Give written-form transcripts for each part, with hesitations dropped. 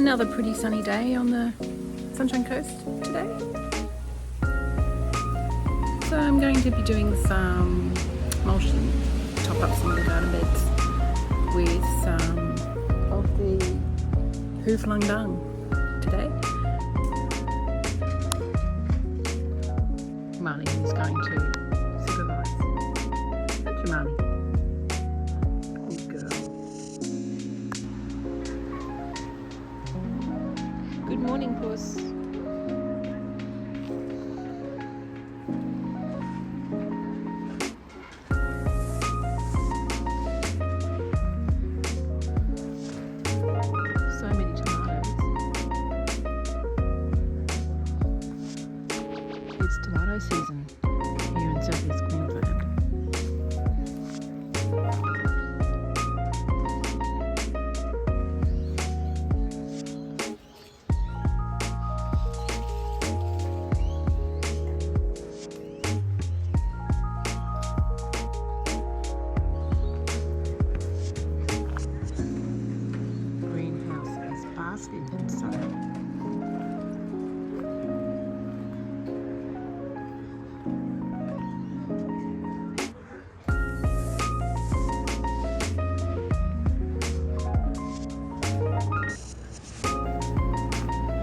Another pretty sunny day on the Sunshine Coast today. So I'm going to be doing some mulching, top up some of the garden beds with some of the hoo-flung dung today. Marnie is going to supervise. Aren't you, Marnie? Good girl. Good morning, puss. So many tomatoes. It's tomato season here in southeast Queensland. Basking in sun.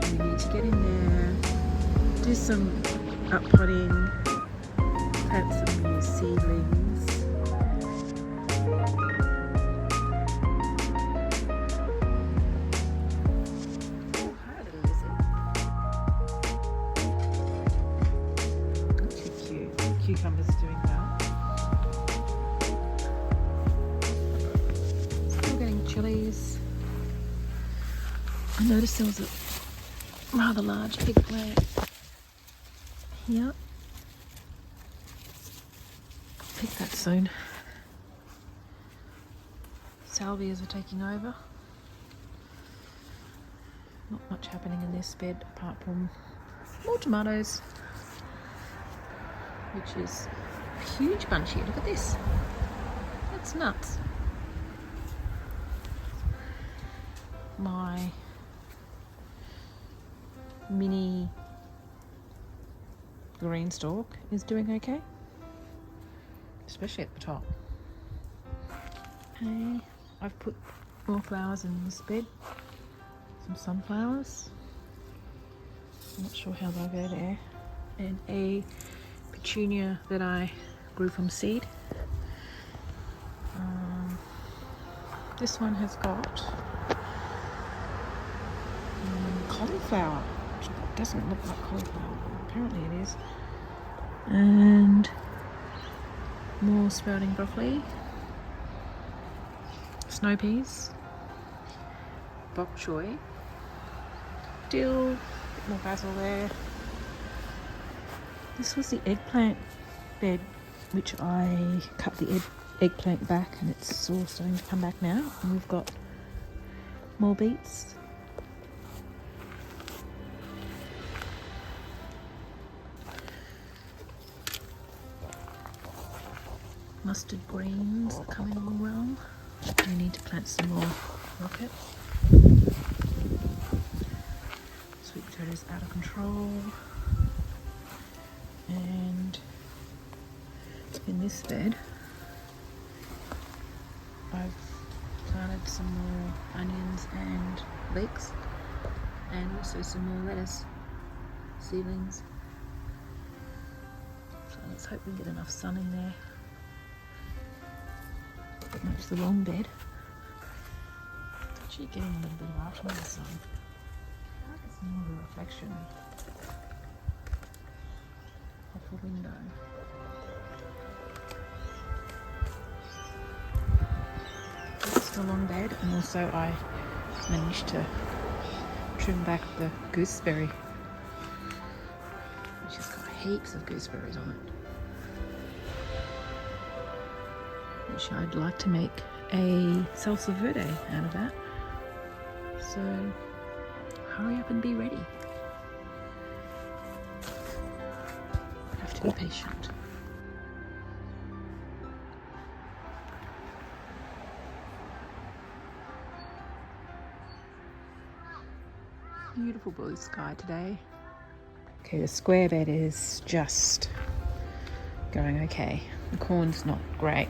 We need to get in there, do some uppotting, plant some new seedlings. Cucumbers doing well. Still getting chilies. I noticed there was a rather large eggplant here. Pick that soon. Salvias are taking over. Not much happening in this bed apart from more tomatoes, which is a huge bunch here. Look at this. That's nuts. My mini green stalk is doing okay, especially at the top. Okay, I've put more flowers in this bed. Some sunflowers. I'm not sure how they'll go there. And a petunia that I grew from seed. This one has got cauliflower, which doesn't look like cauliflower, but apparently it is. And more sprouting broccoli, snow peas, bok choy, dill, a bit more basil there. This was the eggplant bed, which I cut the eggplant back, and it's all starting to come back now. And we've got more beets. Mustard greens are coming along well. I do need to plant some more rocket. Sweet potatoes out of control. And in this bed, I've planted some more onions and leeks, and also some more lettuce seedlings. So let's hope we get enough sun in there. Pretty much the wrong bed. It's actually getting a little bit of afternoon sun. I think it's more of a reflection off the window. It's the long bed, and also I managed to trim back the gooseberry, which has got heaps of gooseberries on it, which I'd like to make a salsa verde out of that. So hurry up and be ready. Have to be patient. Beautiful blue sky today. Okay, the square bed is just going okay. The corn's not great.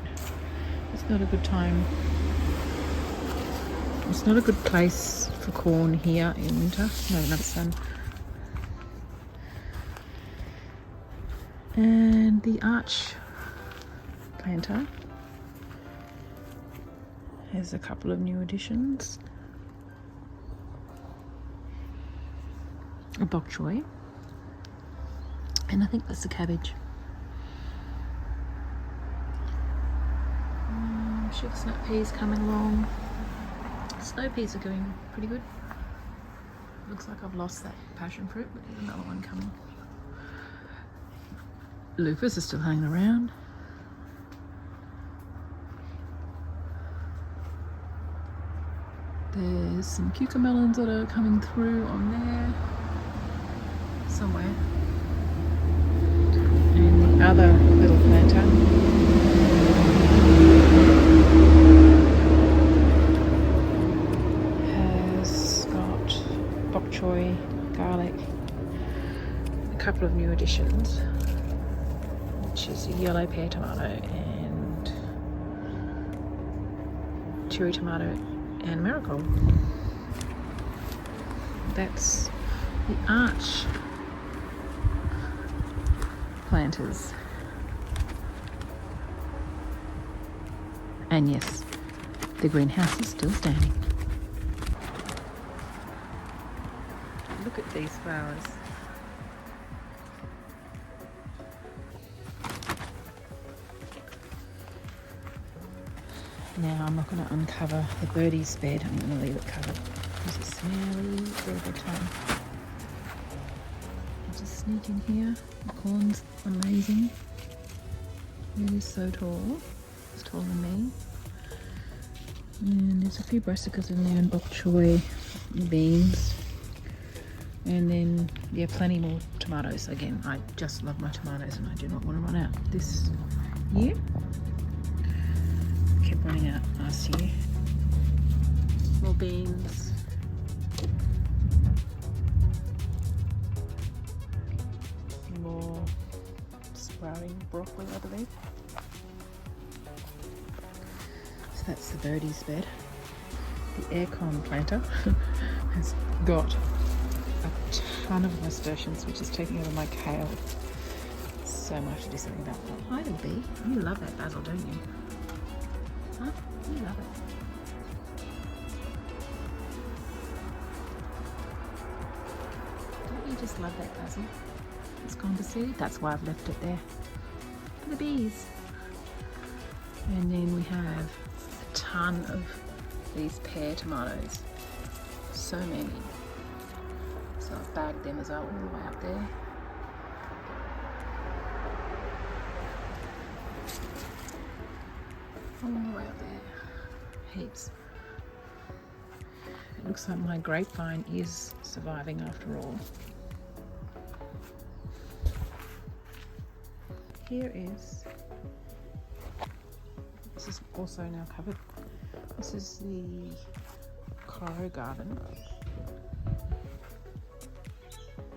It's not a good time. It's not a good place for corn here in winter. Not enough sun. And the arch planter has a couple of new additions. A bok choy. And I think that's the cabbage. Sugar snap peas coming along. Snow peas are going pretty good. Looks like I've lost that passion fruit, but there's another one coming. Lupus is still hanging around. There's some cucamelons that are coming through on there somewhere. And the other little planter has got bok choy, garlic, a couple of new additions, which is a yellow pear tomato and cherry tomato and marigold. That's the arch planters. And yes, the greenhouse is still standing. Look at these flowers. Now I'm not going to uncover the birdie's bed. I'm going to leave it covered because it's smelly all the time. I'll just sneak in here. The corn's amazing. It is so tall. It's taller than me. And there's a few brassicas in there and bok choy, beans. And then, yeah, plenty more tomatoes. Again, I just love my tomatoes and I do not want to run out this year. Kept running out last year. More beans. More sprouting broccoli, I believe. So that's the birdie's bed. The aircon planter has got a ton of nasturtiums, which is taking over my kale. So much to do something about that. Hi, little bee. You love that basil, don't you? Huh? You love it. Don't you just love that basil? It's gone to seed. That's why I've left it there. For the bees. And then we have a ton of these pear tomatoes. So many. So I've bagged them as well, all the way up there. All the way up there. Heaps. It looks like my grapevine is surviving after all. Here is, this is also now covered. This is the Coro garden.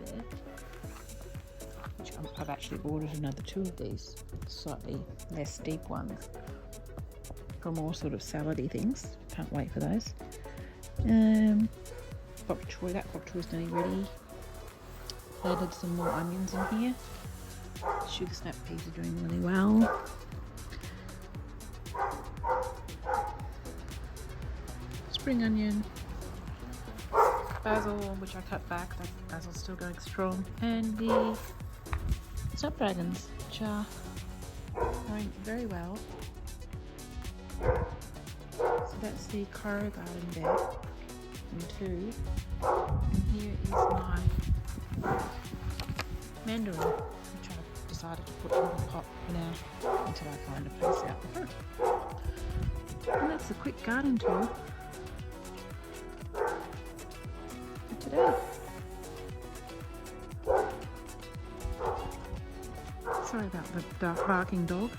There. Which I've actually ordered another 2 of these, slightly less deep ones, for more sort of salady things. Can't wait for those. Bok choy, that bok choy is nearly ready. Added some more onions in here. Sugar snap peas are doing really well. Spring onion, basil, which I cut back. That basil's still going strong, and the snapdragons, which are going very well. So that's the Coro garden bed, and 2. And here is my mandarin, which I've decided to put in the pot for now until I find a place out the front. And that's a quick garden tour for today. Sorry about the dark barking dog.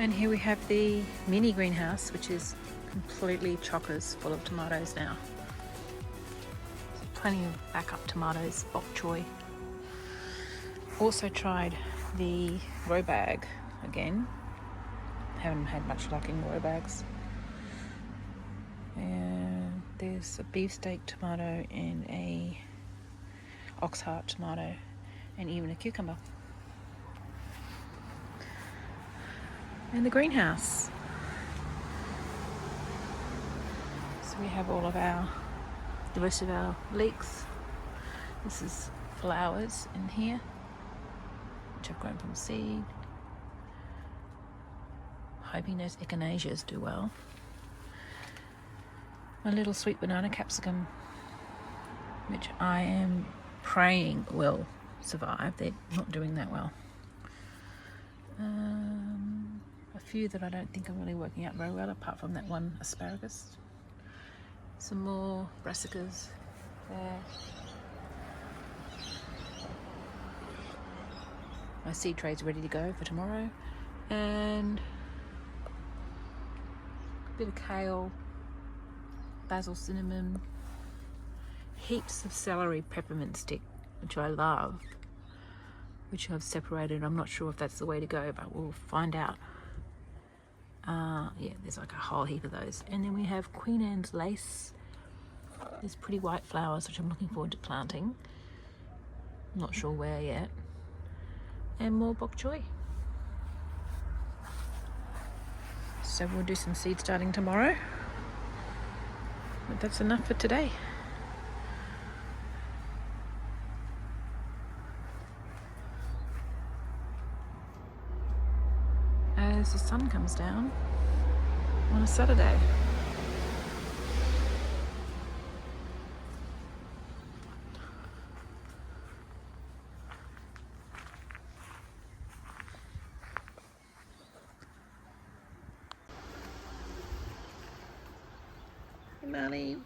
And here we have the mini greenhouse, which is completely chockers full of tomatoes now. Plenty of backup tomatoes, bok choy. Also tried the grow bag again. Haven't had much luck in grow bags. And there's a beefsteak tomato and a ox heart tomato and even a cucumber. And the greenhouse. So we have all of the rest of our leeks. This is flowers in here, which I've grown from seed. Hoping those echinaceas do well. My little sweet banana capsicum, which I am praying will survive. They're not doing that well. A few that I don't think are really working out very well, apart from that one asparagus. Some more brassicas there. My seed tray's ready to go for tomorrow. And a bit of kale, basil, cinnamon, heaps of celery peppermint stick, which I love, which I've separated. I'm not sure if that's the way to go, but we'll find out. Yeah, there's like a whole heap of those. And then we have Queen Anne's lace. There's pretty white flowers, which I'm looking forward to planting. I'm not sure where yet. And more bok choy. So we'll do some seed starting tomorrow. But that's enough for today. As the sun comes down on a Saturday. Hey, Marley.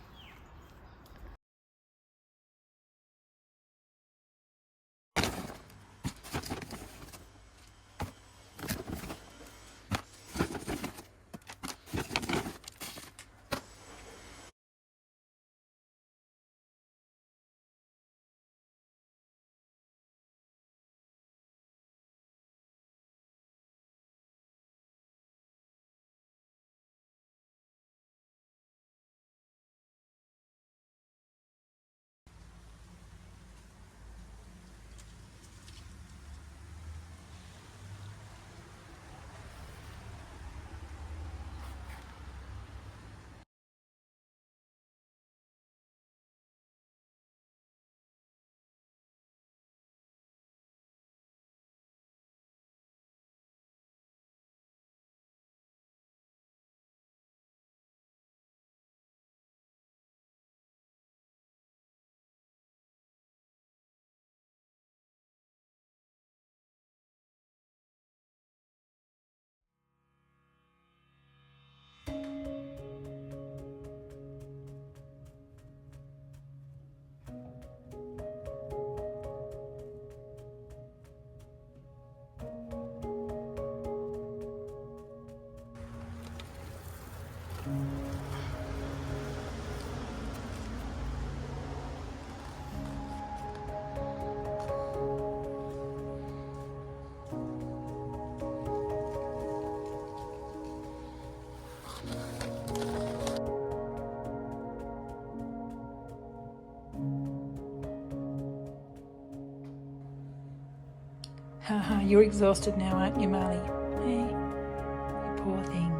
Haha, you're exhausted now, aren't you, Marley? Hey, you poor thing.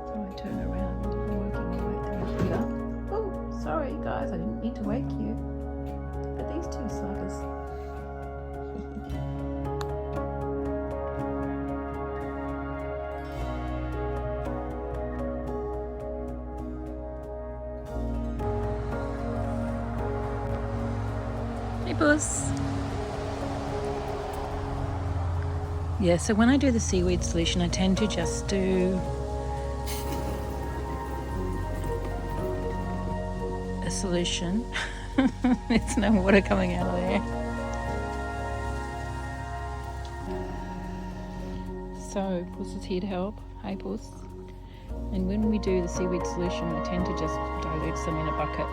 So I turn around, working my way through here. Oh, sorry guys, I didn't mean to wake you. But these two sluggers. Hey, Puss. Yeah, so when I do the seaweed solution, I tend to just do a solution. There's no water coming out of there. So Puss is here to help. Hey Puss. And when we do the seaweed solution, I tend to just dilute some in a bucket,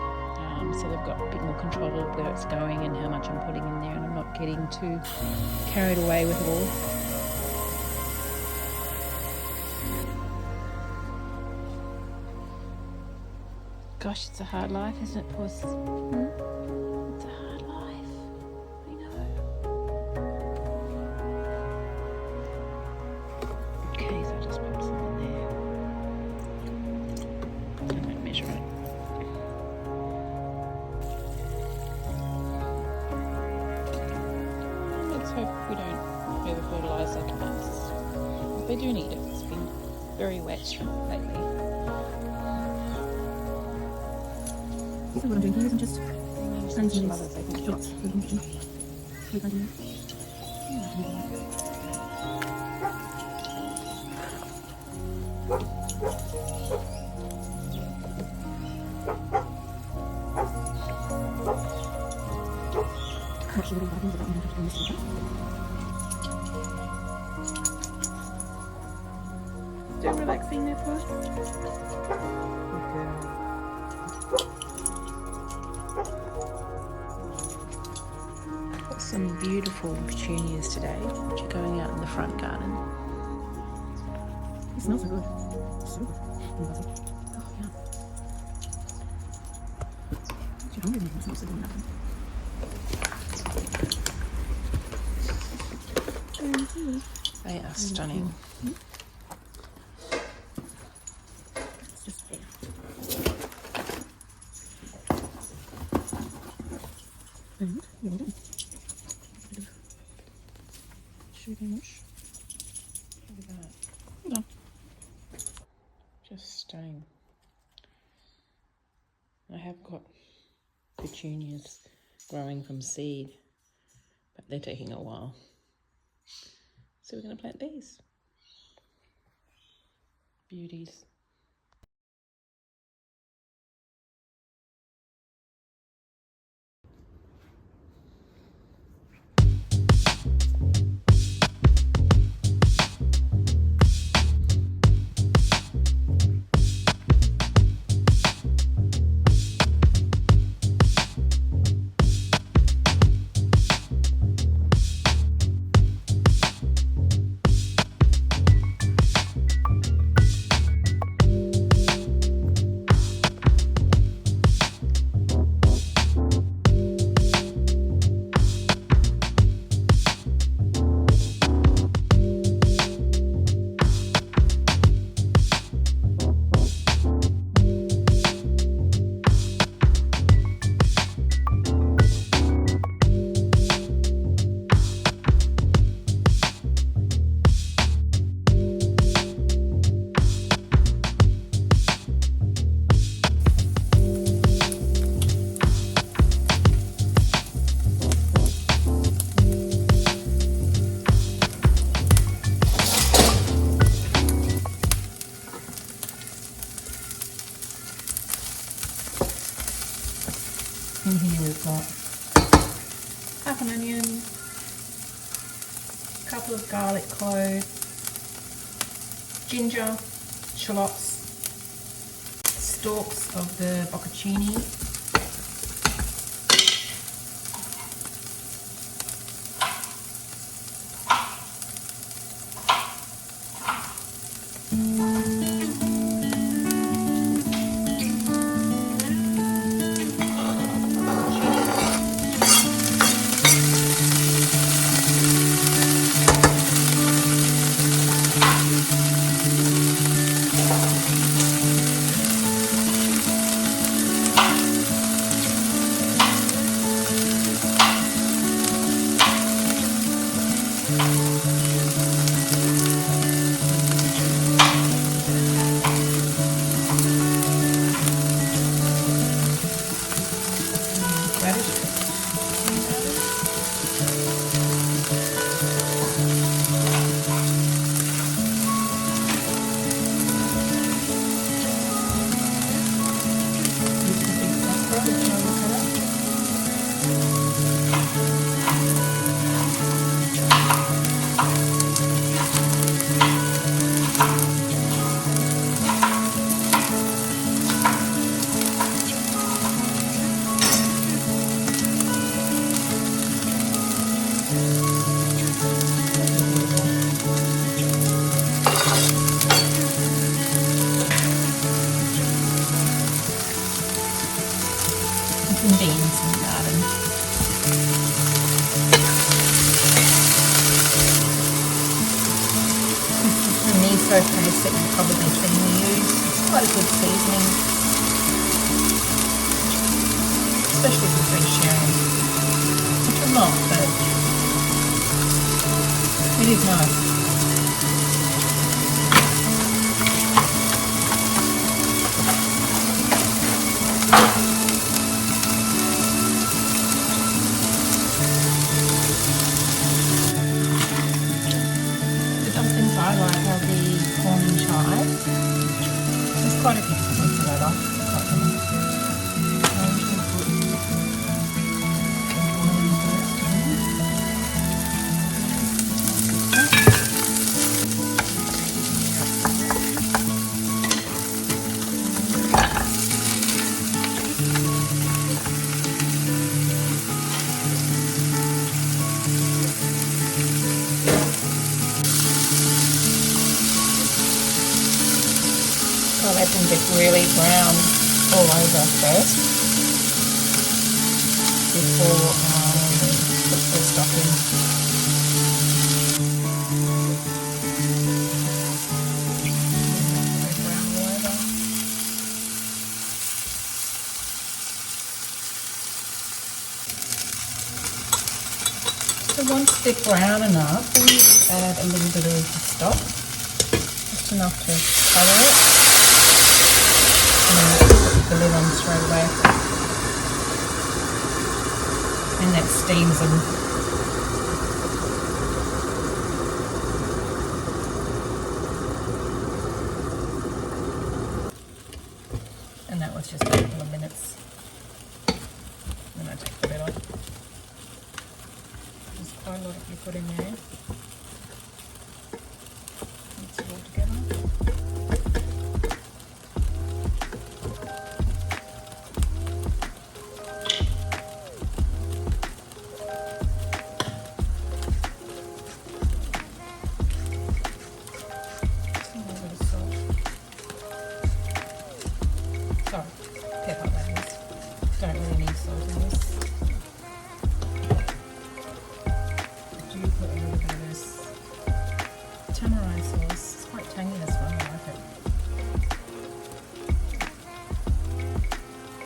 so they've got a bit more control of where it's going and how much I'm putting in there, and I'm not getting too carried away with it all. Gosh, it's a hard life, isn't it, Puss? It's a hard life. I know. Okay, so I'll just pop some in there. I won't measure it. Let's hope we don't over-fertilise our plants. But they do need it. It's been very wet lately. So what I'm doing here is I'm just sending these shots. Still relaxing there, Puss? Some beautiful petunias today, which are going out in the front garden. It smells so good. So good. Oh, yeah. You're hungry, I'm not doing nothing. They are stunning. It's just there. And you're done. Sugar mush. Look at that. Hold on. Just stunning. I have got petunias growing from seed, but they're taking a while. So we're going to plant these. Beauties. In here we've got Half an onion, a couple of garlic cloves, ginger, shallots, stalks of the bocconcini, some beans in the garden. The miso paste that you probably traditionally use. It's quite a good seasoning, especially for vegetarian. Which I'm not, but it is nice. I like are the corn and chives. There's quite a few different ones that I like. I'm just going to put I'll let them get really brown all over first before I put the stock in. Brown all over. So once they're brown enough, then you just add a little bit of the stock, just enough to cover it. And then put the lid on straight away. And that steams them. And that was just a couple of minutes. Then I take the lid off. There's quite a lot you put in there. Mix it all together. Sorry, pepper that is. Don't really need salt in this. I do put a little bit of this tamarind sauce. It's quite tangy, this one, I like it.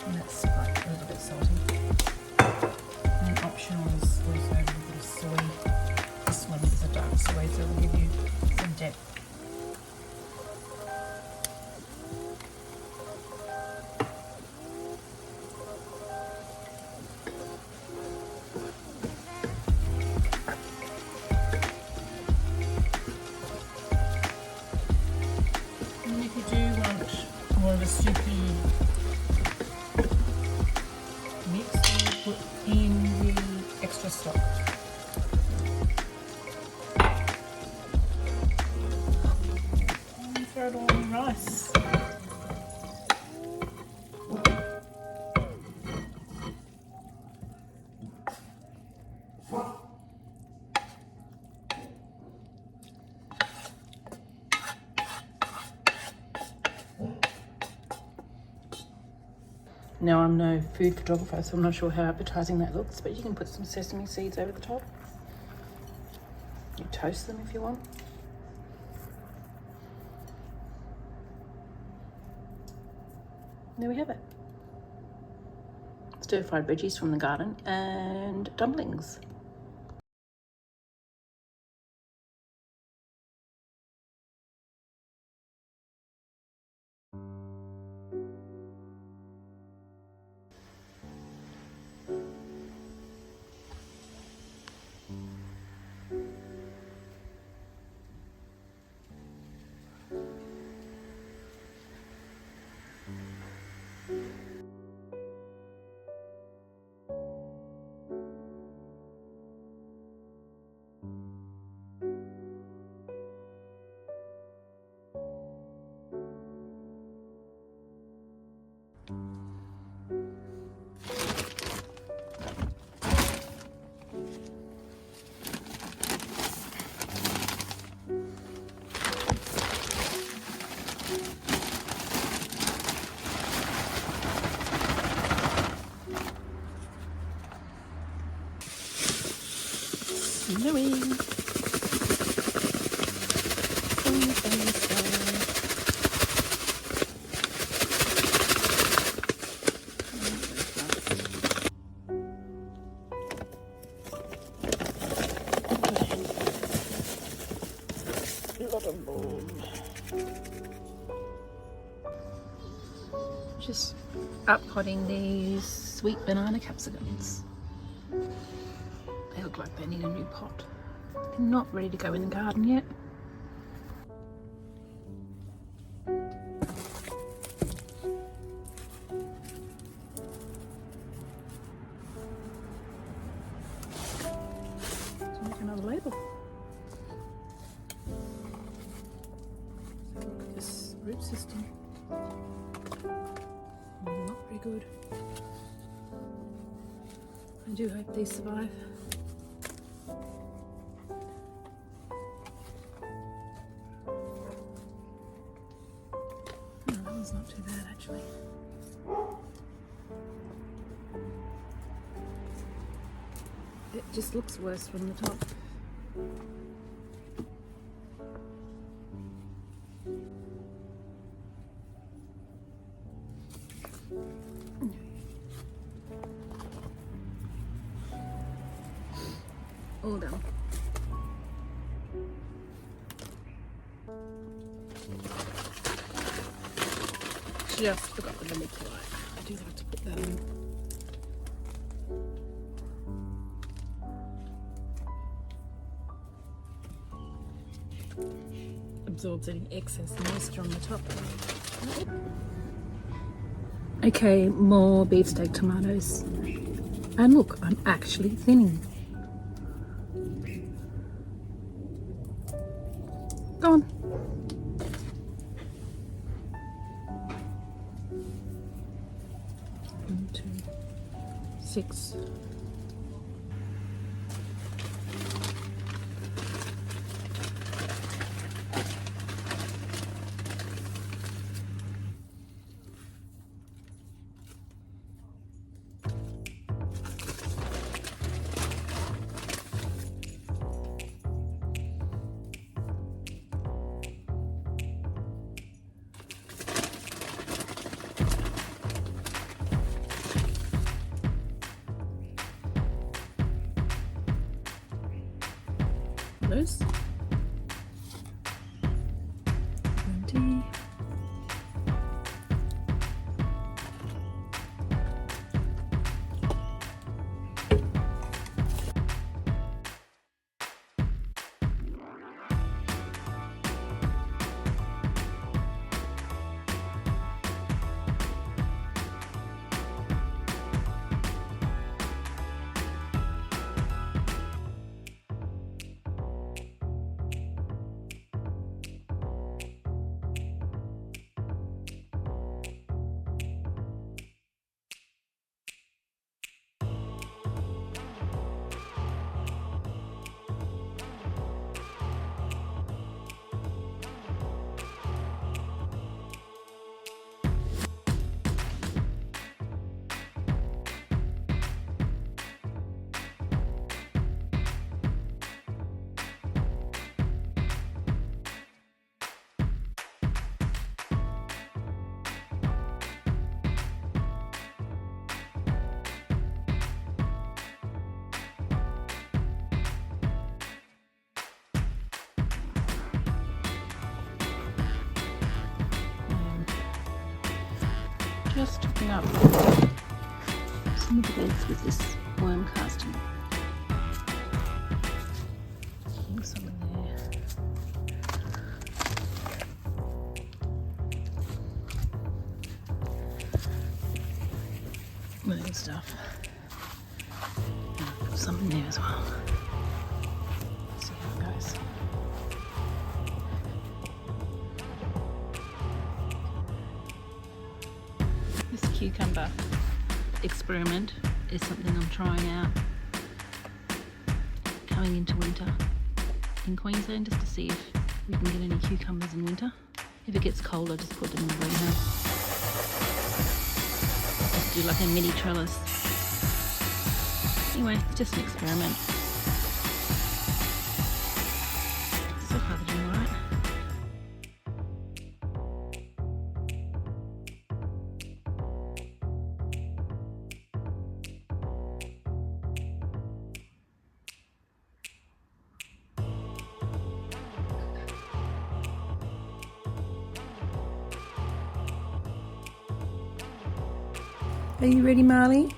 And that's quite a little bit salty. And optional is also a little bit of soy. This one is a dark soy, so it will give you some depth. More of a soupy mix, you put in the extra stock. And throw it all in the rice. Now, I'm no food photographer, so I'm not sure how appetizing that looks, but you can put some sesame seeds over the top. You toast them if you want. There we have it. Stir-fried veggies from the garden and dumplings. snowing. Sunny, sunny sky. Just up-potting these sweet banana capsicums. They look like they need a new pot. They're not ready to go in the garden yet. Let's make another label. So look at this root system. Not very good. I do hope these survive. Oh, that one's not too bad actually. It just looks worse from the top. All done. Just forgot the vermiculite. I do like to put that in. Absorbs any excess moisture on the top. Okay, more beefsteak tomatoes. And look, I'm actually thinning. Go on. 1, 2, 6. Those. 20. Just topping up some of the beds with this worm casting. Some in there. Little stuff. And I'll put some in there as well. See how it goes. This cucumber experiment is something I'm trying out coming into winter in Queensland, just to see if we can get any cucumbers in winter. If it gets colder, just put them in the greenhouse. Just do like a mini trellis. Anyway, it's just an experiment. Are you ready, Marley?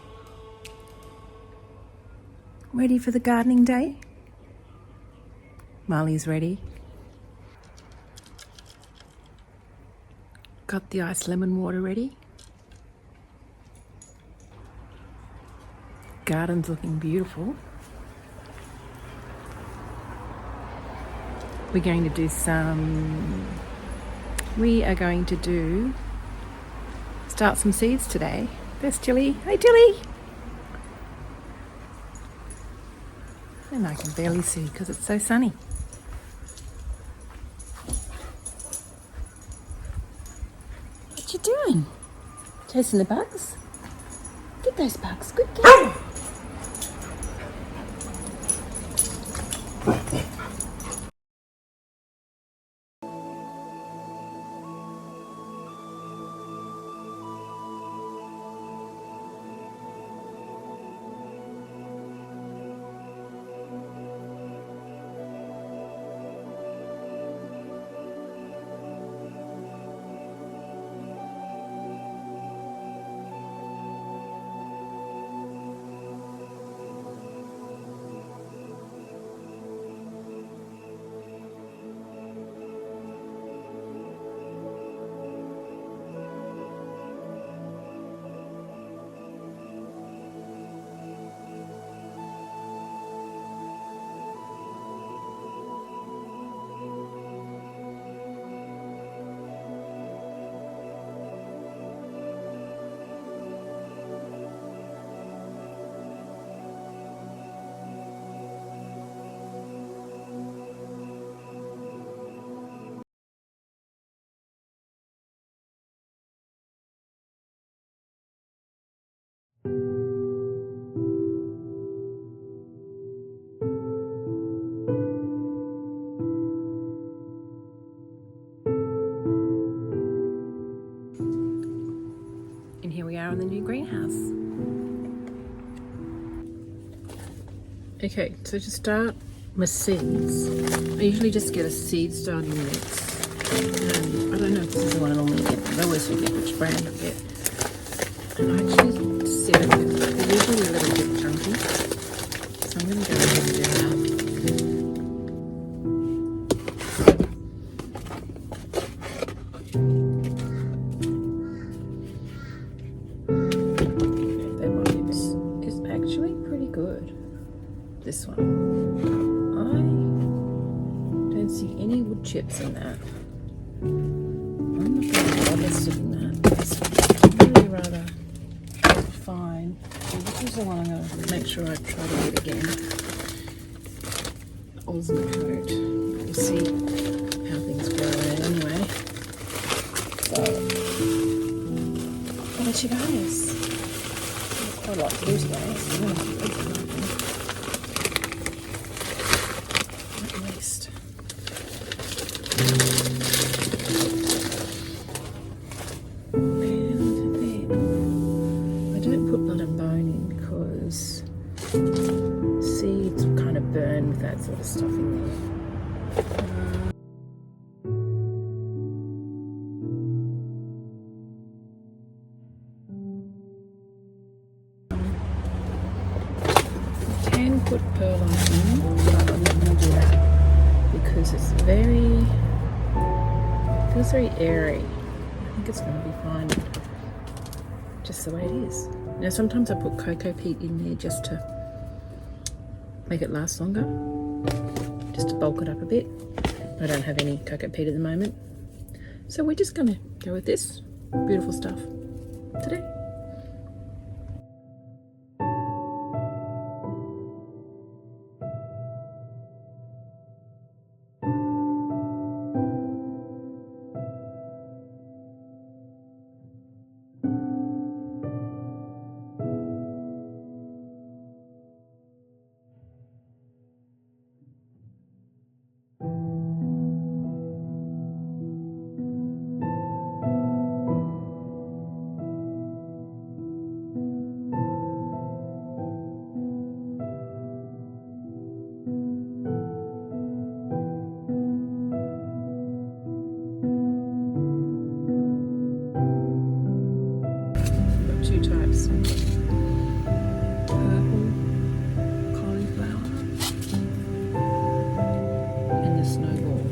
Ready for the gardening day? Marley's ready. Got the iced lemon water ready. Garden's looking beautiful. We are going to start some seeds today. There's Tilly. Hey, Tilly! And I can barely see because it's so sunny. What you doing? Chasing the bugs? Get those bugs. Good girl. And here we are in the new greenhouse. Okay, so to start my seeds, I usually just get a seed starting mix. I don't know if this is the one I normally get, but I always forget which brand I get. And I actually sieve it. They're usually a little bit chunky, so I'm going to go ahead and do that. This one. I don't see any wood chips in that. I'm not going to bother sticking that. It's really rather fine. So this is the one I'm going to make sure I try to get again. Ultimate coat. We'll see how things go there anyway. So, I'll let you guys. There's quite a lot to do today, so I'm going to have to keep it. Seeds kind of burn with that sort of stuff in there. You can put perlite in, but I'm not going to do that because it's feels very airy. I think it's going to be fine just the way it is. Now sometimes I put cocoa peat in there just to make it last longer, just to bulk it up a bit. I don't have any cocoa peat at the moment, so we're just going to go with this beautiful stuff today. some purple cauliflower and the snowball.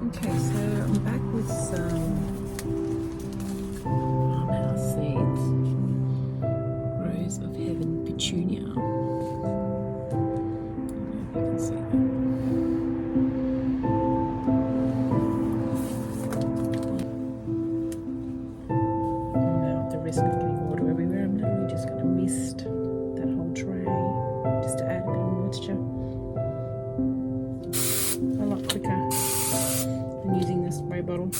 Okay, so I'm back with some farmhouse seeds. Rose of Heaven petunia. I don't know if you can see that. Now, at the risk of getting water everywhere, I'm literally just going to mist that whole tray just to add a bit of moisture. A lot quicker than using the spray bottle,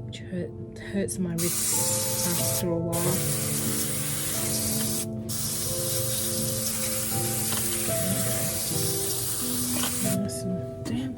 which hurts my wrists after a while. Nice and damp.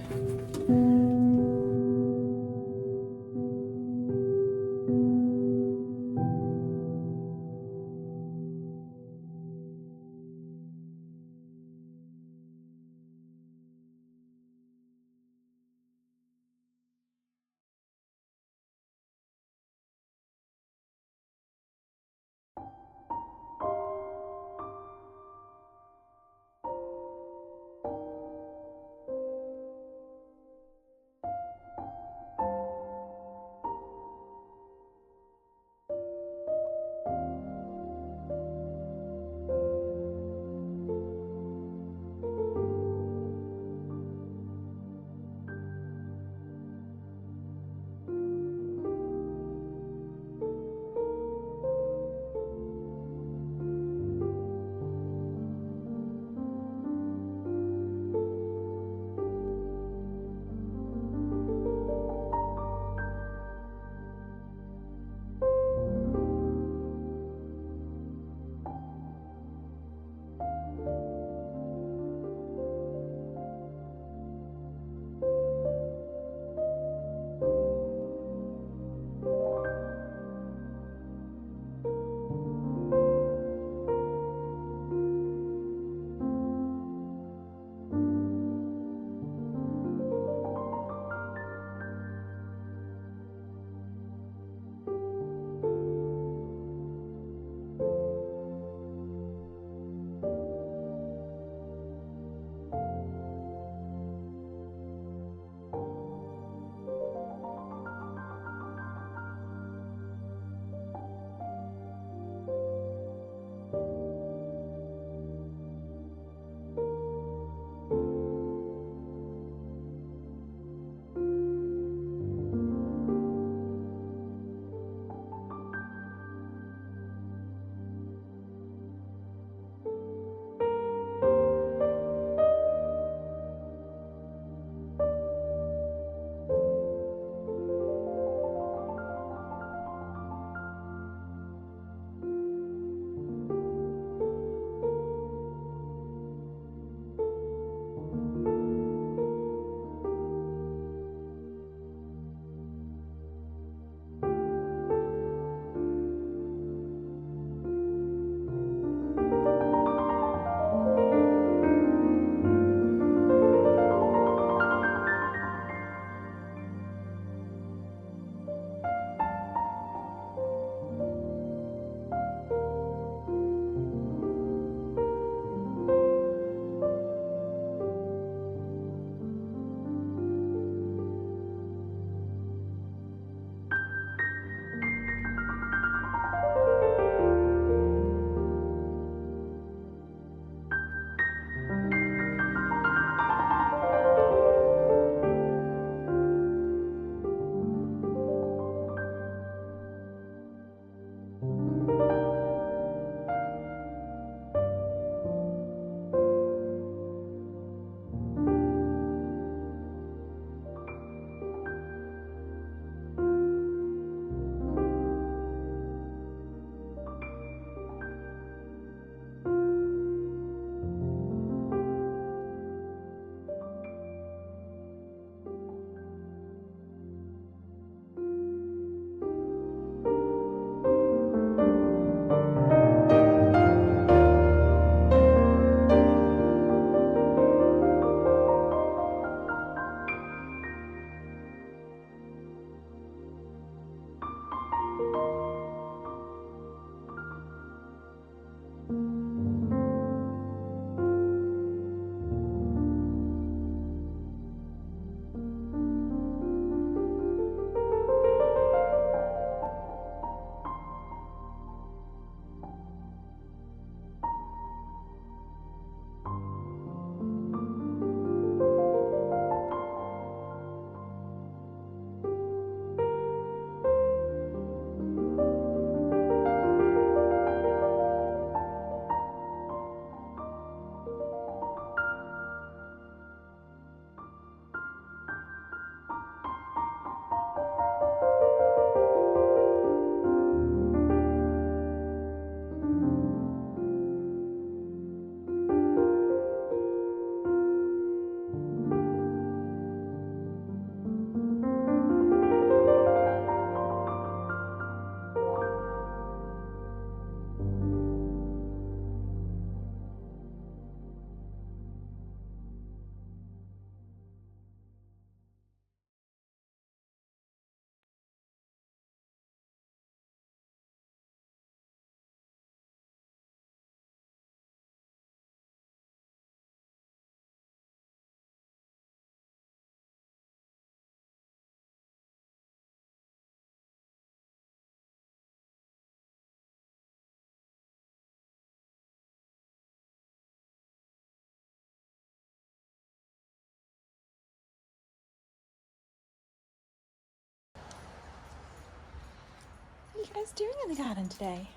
you guys doing in the garden today?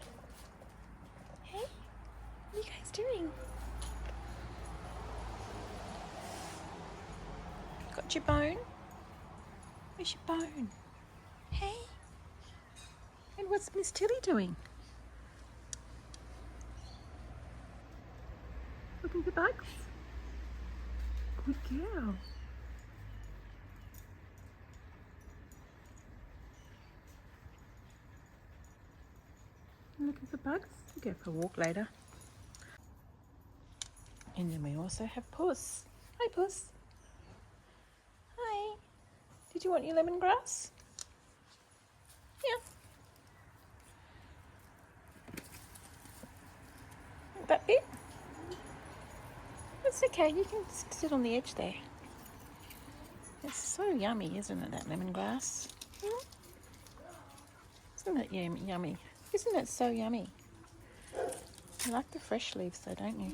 Hey? What are you guys doing? Got your bone? Where's your bone? Hey? And what's Miss Tilly doing? Looking for bugs? Good girl. Looking for bugs? We'll go for a walk later. And then we also have Puss. Hi, Puss. Hi. Did you want your lemongrass? Yeah. That it? That's okay. You can sit on the edge there. It's so yummy, isn't it, that lemongrass? Hmm? Isn't it yummy? Isn't it so yummy? You like the fresh leaves though, don't you?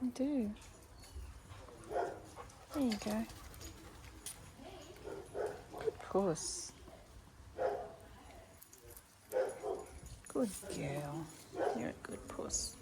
You do. There you go. Good puss. Good girl. You're a good puss.